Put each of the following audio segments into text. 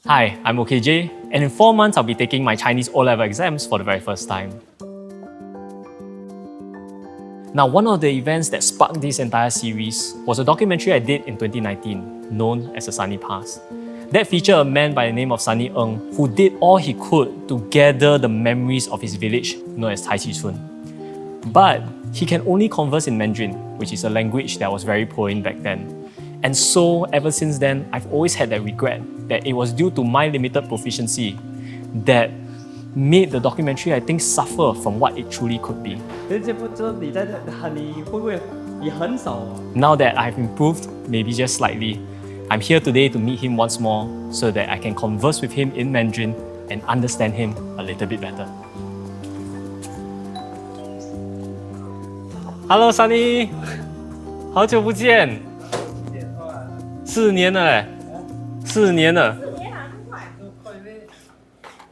Hi, I'm OKJ, and in 4 months I'll be taking my Chinese O-level exams for the very first time. Now, one of the events that sparked this entire series was a documentary I did in 2019, known as the Sunny Pass. That featured a man by the name of Sunny Ng, who did all he could to gather the memories of his village, known as Tai Chi Chun. But he can only converse in Mandarin, which is a language that was very poor in back then. And so, ever since then, I've always had that regret that it was due to my limited proficiency that made the documentary, I think, suffer from what it truly could be. Now that I've improved, maybe just slightly, I'm here today to meet him once more so that I can converse with him in Mandarin and understand him a little bit better. Hello, Sunny， 好久不见，4年了哎，4年了。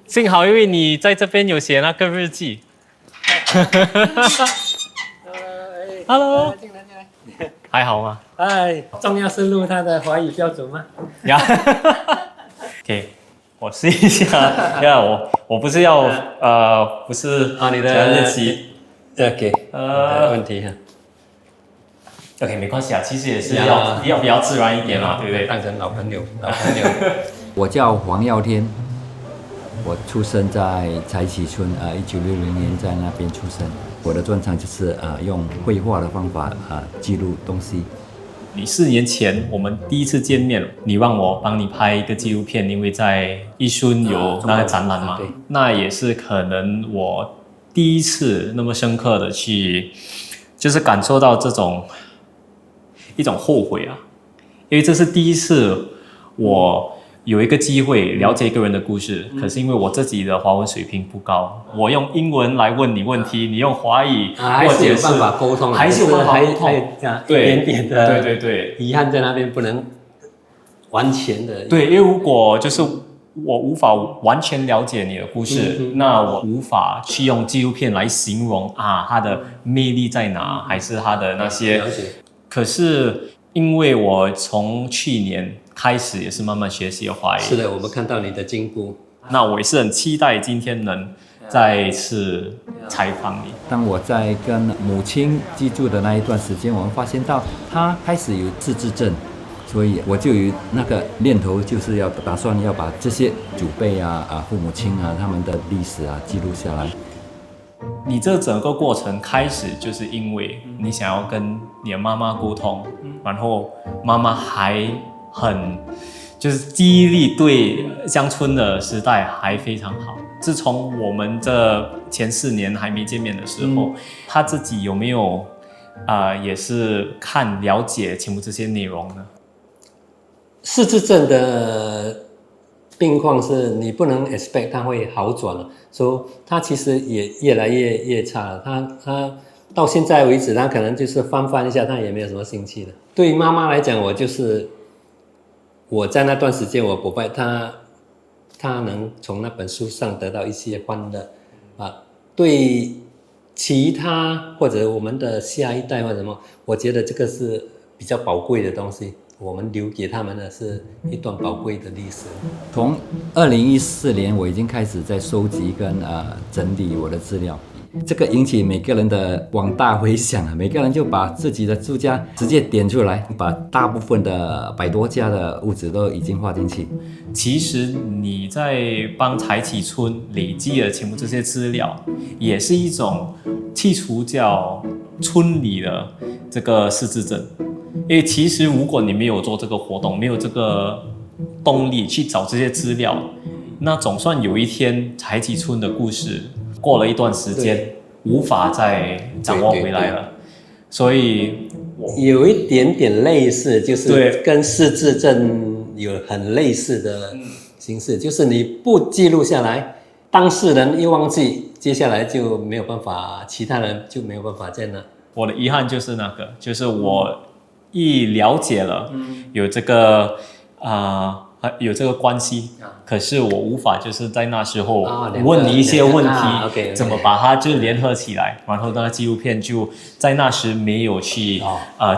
幸好因为你在这边有写那个日记。Hello， 进来。还好吗？哎，重要是录他的华语标准吗？呀，OK， 我试一下。呀，我不是要不是你的日期。OK， 没问题哈。OK， 没关系啊，其实也是要比较自然一点嘛，对不对？当成老朋友。我叫黄耀天，我出生在柴崎村，1960年在那边出生。我的专长就是用绘画的方法记录东西。你4年前我们第一次见面，你让我帮你拍一个纪录片，因为在义顺有那个展览嘛，那也是可能我第一次那么深刻的去，就是感受到这种一种后悔啊，因为这是第一次我有一个机会了解一个人的故事，可是因为我自己的华文水平不高，我用英文来问你问题，你用华语还是有办法沟通，还是有办法沟通，一点点的，对，遗憾在那边不能完全的。对，因为如果就是我无法完全了解你的故事，那我无法去用纪录片来形容它的魅力在哪，还是它的那些。了解。可是因为我从去年开始也是慢慢学习华语，是的，我们看到你的进步。那我也是很期待今天能再一次采访你。当我在跟母亲居住的那一段时间，我们发现到她开始有自闭症，所以我就有那个念头，就是打算要把这些祖辈父母亲他们的历史记录下来。你这整个过程开始就是因为你想要跟你的妈妈沟通，然后妈妈还就是记忆力对乡村的时代还非常好。自从我们这前4年还没见面的时候，她自己有没有也是了解全部这些内容呢？失智症的病况是你不能 expect 它会好转了，所以它其实也越来越差了。它到现在为止，它可能就是翻一下，它也没有什么兴趣了。对于妈妈来讲，我在那段时间，我不拜她能从那本书上得到一些欢乐对其他或者我们的下一代或者什么，我觉得这个是比较宝贵的东西。我们留给他们的是一段宝贵的历史。从2014年，我已经开始在收集跟整理我的资料，这个引起每个人的广大回响每个人就把自己的住家直接点出来，把大部分的100多家的屋子都已经画进去。其实你在帮柴崎村累积了全部这些资料，也是一种剔除掉村里的这个失智症。因为其实如果你没有做这个活动，没有这个动力去找这些资料，那总算有一天柴崎村的故事过了一段时间无法再掌握回来了。所以有一点点类似，就是跟失智症有很类似的形式，就是你不记录下来，当事人一忘记，接下来就没有办法，其他人就没有办法在那。我的遗憾就是就是我一了解了有这个关系，可是我无法就是在那时候问你一些问题，怎么把它就联合起来，然后那个纪录片就在那时没有去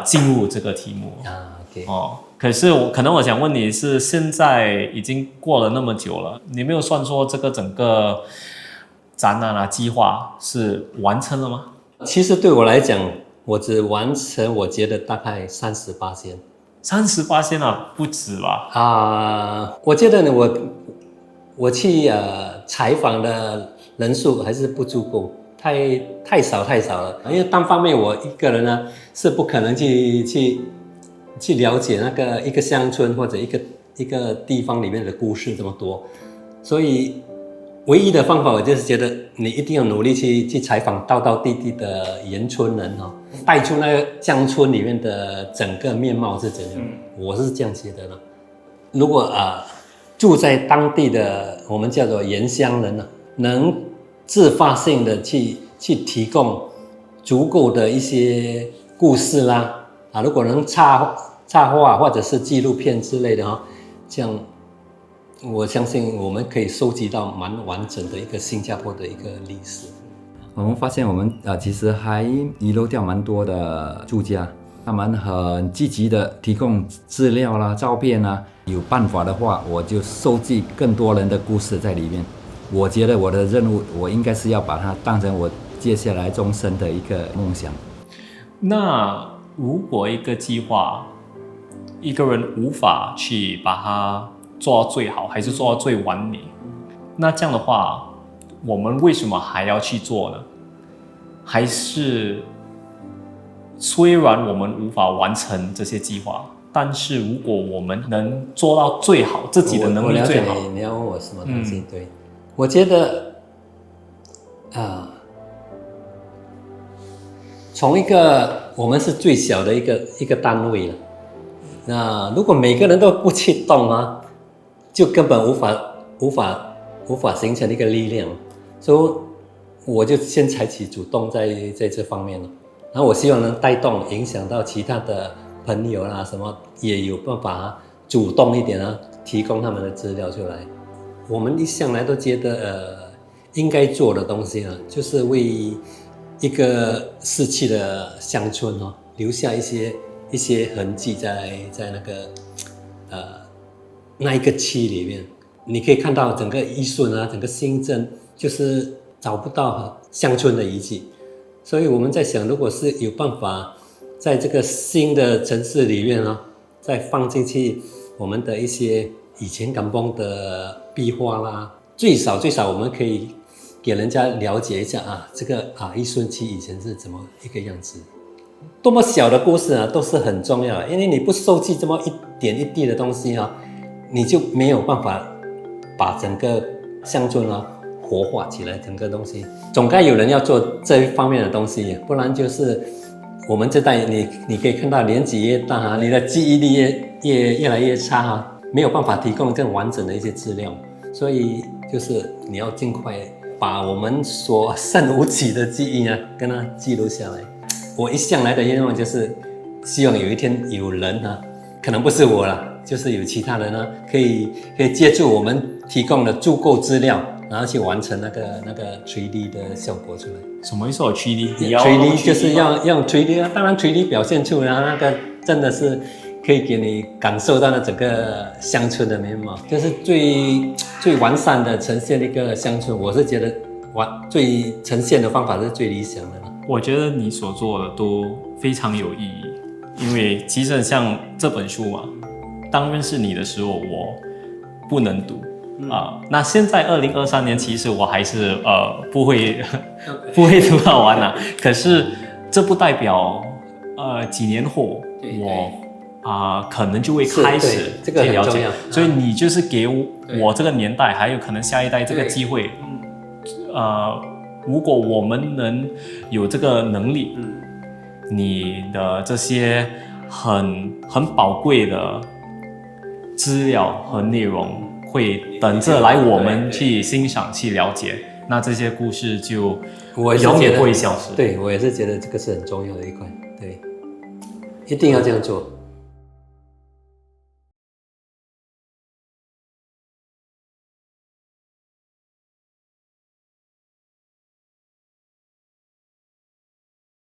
进入这个题目。可是可能我想问你是，现在已经过了那么久了，你没有算说这个整个展览啊计划是完成了吗？其实对我来讲，我只完成我觉得大概38%啊，不止吧？我觉得呢，我去采访的人数还是不足够，太少了。因为单方面我一个人呢是不可能去了解那个一个乡村或者一个地方里面的故事这么多，所以唯一的方法我就是觉得你一定要努力去采访道道地地的原村人哦，带出那个乡村里面的整个面貌是怎样。我是这样觉得的。如果住在当地的我们叫做原乡人呢，能自发性的去提供足够的一些故事啦，如果能插画或者是纪录片之类的这样我相信我们可以收集到蛮完整的一个新加坡的一个历史。我们发现我们其实还遗漏掉蛮多的住家，他们很积极的提供资料啦、照片啦，有办法的话，我就收集更多人的故事在里面。我觉得我的任务，我应该是要把它当成我接下来终身的一个梦想。那如果一个计划，一个人无法去把它做到最好，还是做到最完美，那这样的话，我们为什么还要去做呢？还是虽然我们无法完成这些计划，但是如果我们能做到最好，自己的能力最好。我了解你要问我什么东西？对，我觉得从一个我们是最小的一个单位了，那如果每个人都不去动就根本无法形成一个力量，所以我就先采取主动在这方面了。然后我希望能带动影响到其他的朋友啦，什么也有办法主动一点提供他们的资料出来。我们一向来都觉得应该做的东西就是为一个逝去的乡村留下一些痕迹在那个那一个区里面。你可以看到整个伊顺整个新镇就是找不到乡村的遗迹，所以我们在想，如果是有办法在这个新的城市里面再放进去我们的一些以前甘榜的壁画啦，最少我们可以给人家了解一下这个伊顺区以前是怎么一个样子。多么小的故事都是很重要的，因为你不收集这么一点一滴的东西你就没有办法把整个乡村活化起来。整个东西总该有人要做这一方面的东西，不然就是我们这代你可以看到年纪越大你的记忆力越来越差没有办法提供更完整的一些资料，所以就是你要尽快把我们所剩无几的记忆跟它记录下来。我一向来的愿望就是希望有一天有人可能不是我啦，就是有其他人可以借助我们提供的足够资料，然后去完成那个 3D 的效果出来。什么意思？3D？ 3D 就是要用 3D 当然 3D 表现出来那个真的是可以给你感受到那整个乡村的面貌，就是最完善的呈现一个乡村。我是觉得最呈现的方法是最理想的。我觉得你所做的都非常有意义，因为其实像这本书当认识你的时候我不能读那现在2023年其实我还是不会读到完可是这不代表几年后我可能就会开始这个了解，所以你就是给我这个年代还有可能下一代这个机会。如果我们能有这个能力，你的这些很宝贵的资料和内容会等着来我们去欣赏去了解，那这些故事就永远不会消失。对，我也是觉得这个是很重要的一块，对，一定要这样做。